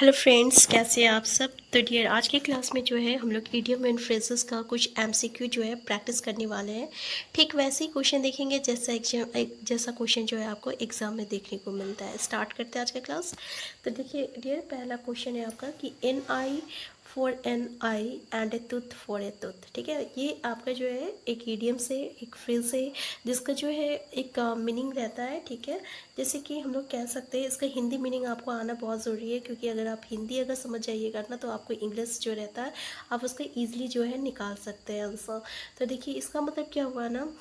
Hello friends, कैसे हैं आप सब। तो डियर, आज के क्लास में जो है हम लोग इडियम एंड फ्रेजेस का कुछ एमसीक्यू जो है प्रैक्टिस करने वाले हैं। ठीक वैसे ही क्वेश्चन देखेंगे जैसा क्वेश्चन जो है आपको एग्जाम में देखने को मिलता है। स्टार्ट करते हैं आज का क्लास। तो देखिए डियर, पहला क्वेश्चन है आपका कि an eye for an eye and a tooth for a tooth. ठीक है, ये आपका जो है एक इडियम से एक फ्रेज से जिसका जो है एक मीनिंग रहता है। ठीक है, जैसे कि हम लोग कह सकते हैं, इसका हिंदी मीनिंग आपको आना बहुत ज़रूरी है, क्योंकि अगर आप हिंदी अगर समझ जाइएगा ना तो आपको इंग्लिश जो रहता है आप उसका ईजिली जो है निकाल सकते हैं आंसर। तो देखिए इसका मतलब क्या हुआ ना,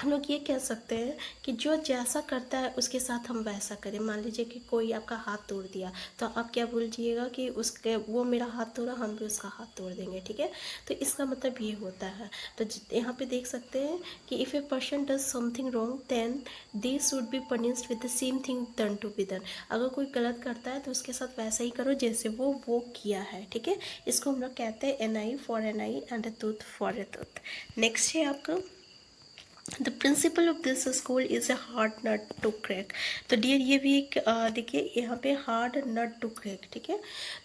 हम लोग ये कह सकते हैं कि जो जैसा करता है उसके साथ हम वैसा करें। मान लीजिए कि कोई आपका हाथ तोड़ दिया, तो आप क्या बोलिएगा कि उसके वो मेरा हाथ तोड़ा, हम भी उसका हाथ तोड़ देंगे। ठीक है, तो इसका मतलब ये होता है। तो यहाँ पे देख सकते हैं कि if a person does something wrong then they should be punished with the same thing done to be done. अगर कोई गलत करता है तो उसके साथ वैसा ही करो जैसे वो किया है। ठीक है, इसको हम लोग कहते हैं an eye for an eye and a tooth for a tooth. Next है आपका, the principal of this school is a hard nut to crack. तो डियर, ये भी एक देखिए यहाँ पे हार्ड नट टू क्रैक। ठीक है,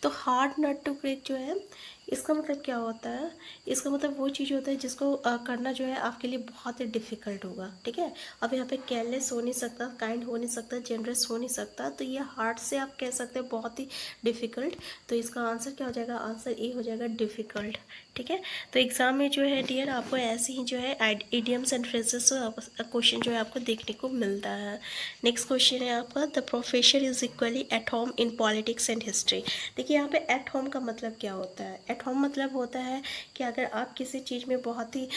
तो हार्ड नट टू क्रैक जो है इसका मतलब क्या होता है, इसका मतलब वो चीज़ होता है जिसको करना जो है आपके लिए बहुत ही डिफ़िकल्ट होगा। ठीक है, अब यहाँ पे केयरलेस हो नहीं सकता, काइंड हो नहीं सकता, जेनरस हो नहीं सकता, तो ये हार्ड से आप कह सकते हैं बहुत ही डिफ़िकल्ट। तो इसका आंसर क्या हो जाएगा, आंसर ए हो जाएगा डिफ़िकल्ट। ठीक है, तो एग्ज़ाम में जो है डियर आपको ऐसे ही जो है इडियम्स एंड फ्रेजेस क्वेश्चन जो है आपको देखने को मिलता है। नेक्स्ट क्वेश्चन है आपका, the professor is equally at home in politics and history. देखिए यहाँ पे एट होम का मतलब क्या होता है। एट होम मतलब होता है कि अगर आप किसी चीज़ में बहुत ही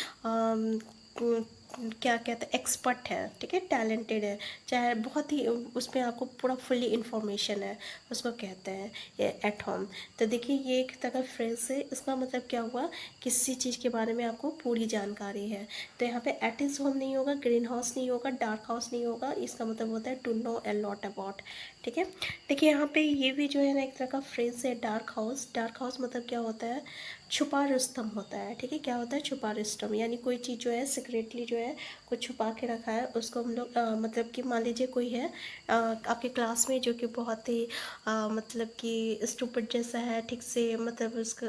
क्या कहते हैं एक्सपर्ट है, ठीक है, टैलेंटेड है, चाहे बहुत ही उसमें आपको पूरा फुल्ली इन्फॉर्मेशन है, उसको कहते हैं एट होम। तो देखिए ये एक तरह का फ्रेज है, इसका मतलब क्या हुआ, किसी चीज़ के बारे में आपको पूरी जानकारी है। तो यहाँ पे एट इज होम नहीं होगा, ग्रीन हाउस नहीं होगा, डार्क हाउस नहीं होगा, इसका मतलब होता है to know a lot about. ठीक है, देखिए यहाँ पे ये भी जो है ना एक तरह का फ्रेज है डार्क हाउस। डार्क हाउस मतलब क्या होता है, छुपा रुस्तम होता है। ठीक है, क्या होता है, छुपा रुस्तम, यानी कोई चीज़ जो है सीक्रेटली जो है कुछ छुपा के रखा है, उसको हम लोग मतलब कि मान लीजिए कोई है आपके क्लास में जो कि बहुत ही मतलब कि स्टूपिड जैसा है, ठीक से मतलब उसका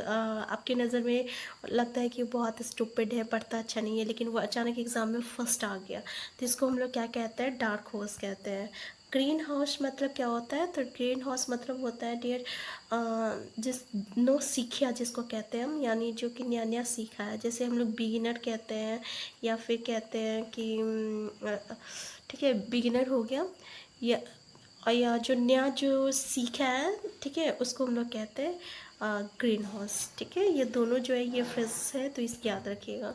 आपकी नज़र में लगता है कि बहुत स्टूपिड है, पढ़ता अच्छा नहीं है, लेकिन वो अचानक एग्ज़ाम में फर्स्ट आ गया, तो इसको हम लोग क्या कहते हैं, डार्क हॉर्स कहते हैं। ग्रीन हाउस मतलब क्या होता है, तो ग्रीन हाउस मतलब होता है डियर जिस नो सीखिया जिसको कहते हैं हम, यानी जो कि नया नया सीखा है, जैसे हम लोग बिगिनर कहते हैं, या फिर कहते हैं कि ठीक है बिगिनर हो गया, या जो नया जो सीखा है, ठीक है, उसको हम लोग कहते हैं ग्रीन हाउस। ठीक है, ये दोनों जो है ये फ्रेज है, तो इस याद रखिएगा।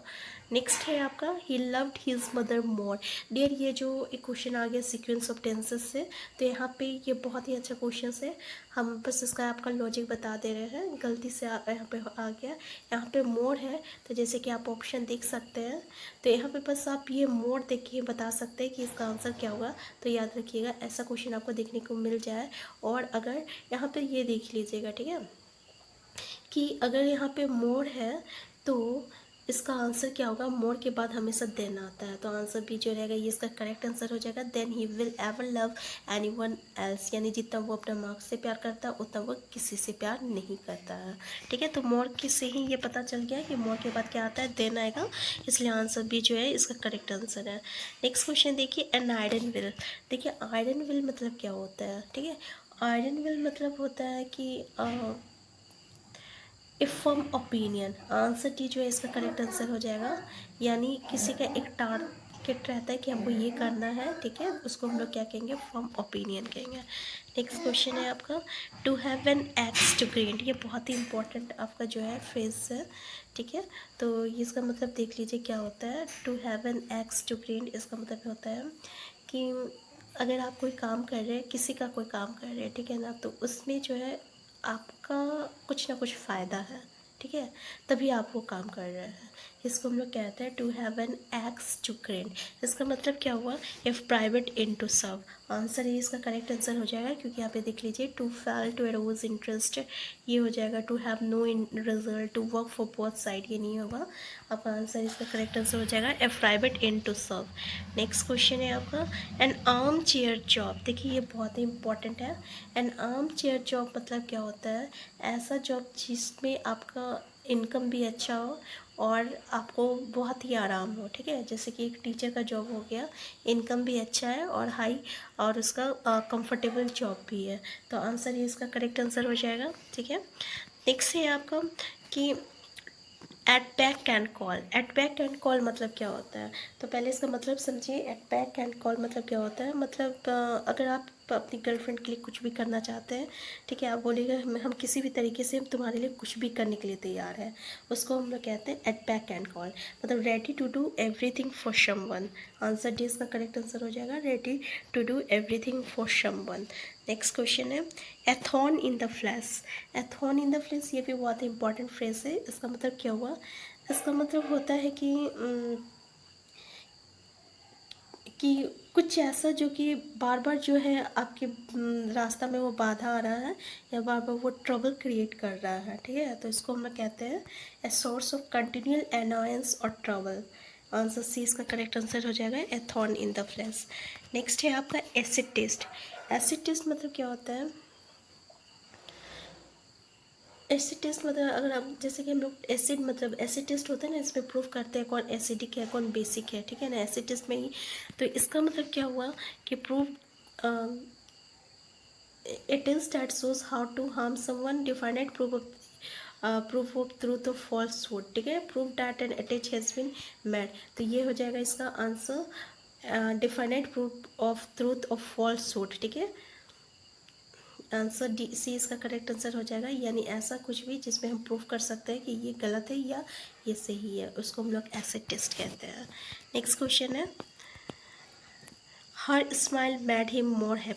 नेक्स्ट है आपका, he loved his mother more. Dear, ये जो एक क्वेश्चन आ गया सीक्वेंस ऑफ टेंसेस से, तो यहाँ पे ये बहुत ही अच्छा क्वेश्चन है। हम बस इसका आपका लॉजिक बता दे रहे हैं, गलती से यहाँ पे आ गया, यहाँ पे मोर है, तो जैसे कि आप ऑप्शन देख सकते हैं, तो यहाँ पे बस आप ये मोर देख के बता सकते हैं कि इसका आंसर क्या होगा। तो याद रखिएगा ऐसा क्वेश्चन आपको देखने को मिल जाए। और अगर यहाँ पे ये देख लीजिएगा, ठीक है, कि अगर यहाँ पे मोर है तो इसका आंसर क्या होगा, मोर के बाद हमेशा देन आता है, तो आंसर भी जो रहेगा ये इसका करेक्ट आंसर हो जाएगा। Then he will ever love anyone else, यानी जितना वो अपने मार्क्स से प्यार करता है उतना वो किसी से प्यार नहीं करता है। ठीक है, तो मोर के से ही ये पता चल गया कि मोर के बाद क्या आता है, देन आएगा, इसलिए आंसर भी जो है इसका करेक्ट आंसर है। नेक्स्ट क्वेश्चन देखिए, एन आयरन विल। देखिए आयरन विल मतलब क्या होता है, ठीक है, आयरन विल मतलब होता है कि ए फर्म ओपिनियन, आंसर डी जो है इसका करेक्ट आंसर हो जाएगा, यानी किसी का एक टारगेट रहता है कि हमको ये करना है, ठीक है, उसको हम लोग क्या कहेंगे, फर्म ओपिनियन कहेंगे। नेक्स्ट क्वेश्चन है आपका, to have an axe to great. ये बहुत ही इंपॉर्टेंट आपका जो है फ्रेज है। ठीक है, तो इसका मतलब देख लीजिए क्या होता है, to have an axe to great, इसका मतलब होता है कि अगर आप कोई काम कर रहे हैं, किसी का कोई काम कर रहे हैं, ठीक है ना, तो उसमें जो है आपका कुछ ना कुछ फ़ायदा है। ठीक है, तभी आप वो काम कर रहे हैं। इसको हम लोग कहते हैं to have an axe to grind. इसका मतलब क्या हुआ, if private end to serve. Answer ये इसका करेक्ट आंसर हो जाएगा, क्योंकि यहाँ पे देख लीजिए to fail to arouse interest, ये हो जाएगा to have no end result, to work for both side, ये नहीं होगा। आपका आंसर इसका करेक्ट आंसर हो जाएगा if private end to serve. Next question है आपका एन आर्म चेयर जॉब। देखिए ये बहुत ही इंपॉर्टेंट है। एन आर्म चेयर जॉब मतलब क्या होता है, ऐसा जॉब जिसमें आपका इनकम भी अच्छा हो और आपको बहुत ही आराम हो। ठीक है, जैसे कि एक टीचर का जॉब हो गया, इनकम भी अच्छा है और हाई, और उसका कंफर्टेबल जॉब भी है। तो आंसर ये इसका करेक्ट आंसर हो जाएगा। ठीक है, नेक्स्ट है आपका कि at beck and call. At beck and call मतलब क्या होता है, तो पहले इसका मतलब समझिए। एट बैक एंड कॉल मतलब क्या होता है, मतलब अगर आप अपनी गर्लफ्रेंड के लिए कुछ भी करना चाहते हैं, ठीक है, आप बोलिएगा हम किसी भी तरीके से हम तुम्हारे लिए कुछ भी करने के लिए तैयार है, उसको हम लोग कहते हैं एट बैक एंड कॉल, मतलब ready to do everything for someone. Answer D इसका करेक्ट आंसर हो जाएगा, ready to do everything for someone. Next question है a thorn in the flesh. A thorn in the flesh ये भी बहुत ही इंपॉर्टेंट फ्रेज है। इसका मतलब क्या हुआ, इसका मतलब होता है कि कुछ ऐसा जो कि बार बार जो है आपके रास्ता में वो बाधा आ रहा है, या बार बार वो ट्रबल क्रिएट कर रहा है। ठीक है, तो इसको हम लोग कहते हैं ए सोर्स ऑफ कंटिन्यूअल एनॉयंस और ट्रबल। आंसर सी इसका करेक्ट आंसर हो जाएगा, एथॉन इन द फ्लैश। नेक्स्ट है आपका एसिड टेस्ट। एसिड टेस्ट मतलब क्या होता है, एसिड टेस्ट मतलब अगर आप जैसे कि हम लोग एसिड मतलब एसिड टेस्ट होता है ना, इसमें प्रूव करते हैं कौन एसिडिक है कौन बेसिक है। ठीक है ना, एसिड टेस्ट में ही। तो इसका मतलब क्या हुआ कि prove it is that shows how to harm someone, defined proof of truth of falsehood. ठीक है, proof that an attach has been made. तो ये हो जाएगा इसका आंसर, defined proof of truth of falsehood. ठीक है, आंसर डी सी इसका करेक्ट आंसर हो जाएगा, यानी ऐसा कुछ भी जिसमें हम प्रूफ कर सकते हैं कि ये गलत है या ये सही है, उसको हम लोग एसिड टेस्ट कहते हैं। नेक्स्ट क्वेश्चन है her smile made him more happy.